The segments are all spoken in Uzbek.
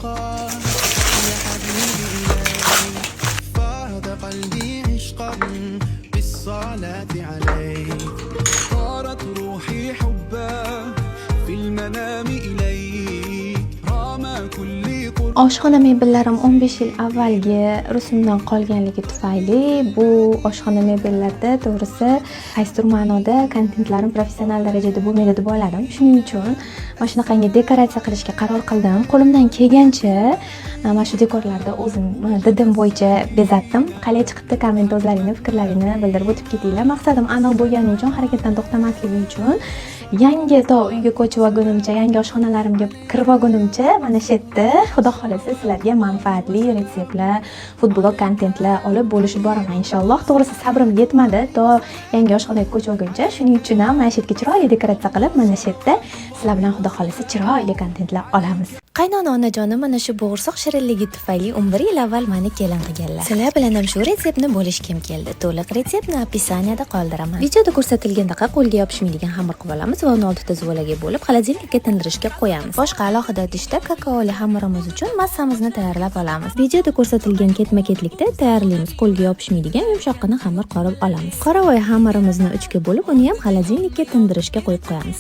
عشقا يا حبيبي إليك فهد قلبي عشقا بالصلاة عليك طارت روحي حبا في المنام إليك رام كل Oshxona mebellarim 15 yil avvalgi rusumdan qolganligi tufayli bu oshxona mebellarda to'g'risi qaysidir ma'noda kontentlarim professional darajada bo'lmaydi deb o'yladim. Shuning uchun mana shunaqangi dekoratsiya qilishga qaror qildim. Qo'limdan kelgancha mana shu dekorlarda o'zim didim bo'yicha bezatdim. Qalay chiqibdi? Komment o'zlaringni fikrlaringni bildirib o'tib ketinglar. Maqsadim aniq bo'lgani uchun, harakatdan to'xtamasligi uchun yangi uyga ko'chib olgunimcha, yangi oshxonalarimga kirib olgunimcha mana shu yerda xudo xolasa sizlarga manfaatli retseptlar, futbolok kontentlar olib bo'lishib boraman inshaalloh. To'g'risi sabrim yetmadi to yangi oshxonaga ko'chib olguncha. Shuning uchun ham mana shu yerga chiroyli dekoratsiya qilib, mana shu yerda sizlar bilan xudo xolasa chiroyli kontentlar olamiz. Qaynona onajonim mana shu bo'g'irsoq shirinligi tufayli 11 yil avval meni kelin qilganlar. Sizlar bilan ham shu retseptni bo'lishkim keldi. To'liq retseptni opisiyaniyada qoldiraman. Videoda ko'rsatilgandek qo'lga yopishmaydigan xamir qilib olamiz va uni 6 ta zuvalaga bo'lib xolodilnikka tindirishga qo'yamiz. Boshqa alohida idishda kakaoli xamirimiz uchun massamizni tayyorlab olamiz. Videoda ko'rsatilgan ketma-ketlikda tayyorlaymiz. Qo'lga yopishmaydigan yumshoqqina xamir qorib olamiz. Qoravoy xamirimizni 3 ga bo'lib, uni ham xolodilnikka tindirishga qo'yib qo'yamiz.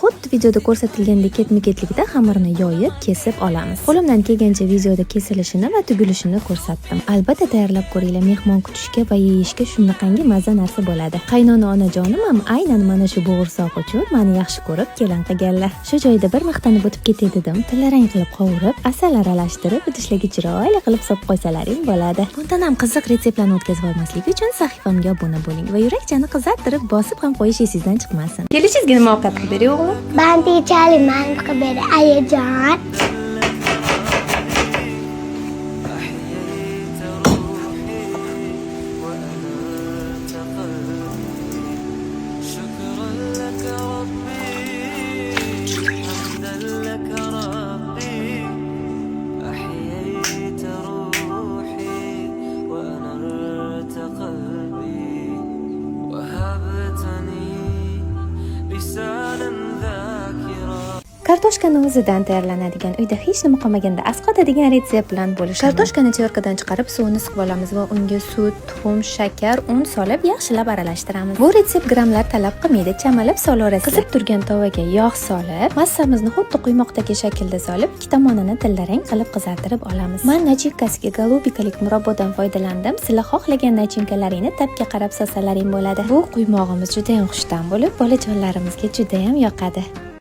Xuddi videoda ko'rsatilgandek ketma-ketlikda xamirni yoyib, kesib olamiz. Qo'limdan kelgancha videoda kesilishini va tugilishini ko'rsatdim. Albatta tayyorlab ko'ringlar, mehmon kutishga va yeyishga shunaqangi mazza narsa bo'ladi. Qaynona onajonim ham aynan mana shu bo'g'irsoq uchun meni yaxshi ko'rib kelin qilganlar. Shu joyda bir maqtanib o'tib ketay dedim. Tillarang qilib qovurib, asal aralashtirib, idishlarga chiroyli qilib solib qo'ysalaring bo'ladi. Bundan ham qiziq retseptlarni o'tkazib olmaslik uchun sahifamga obuna bo'ling va yurakchani qizartirib bosib ham qo'yish esingizdan chiqmasin. Kelishingizga nima ovqat qilib bering o'g'lim? Bandi chali man qilib ayajon. Kartoshkani o'zidan tayyorlanadigan, uyda hech nima qolmaganda asqotadigan retsept bilan bo'lishamiz. Kartoshkani chorkadan chiqarib suvini siqib olamiz va unga sut, tuxum, shakar, un solib yaxshilab aralashtiramiz. Bu retsept grammlar talab qilmaydi, chamalib solaverasiz. Qizib turgan tovaga yog' solib, massamizni xuddi quymoqdagi shaklda solib, ikki tomonini tillarang qilib qizartirib olamiz. Men nachivkasiga golubikalik murabbodan foydalandim. Sizlar xohlagan nachinkalaringni tabga qarab solsalaring bo'ladi. Bu quymog'imiz juda ham xushdan bo'lib, bolajonlarimizga juda ham yoqadi.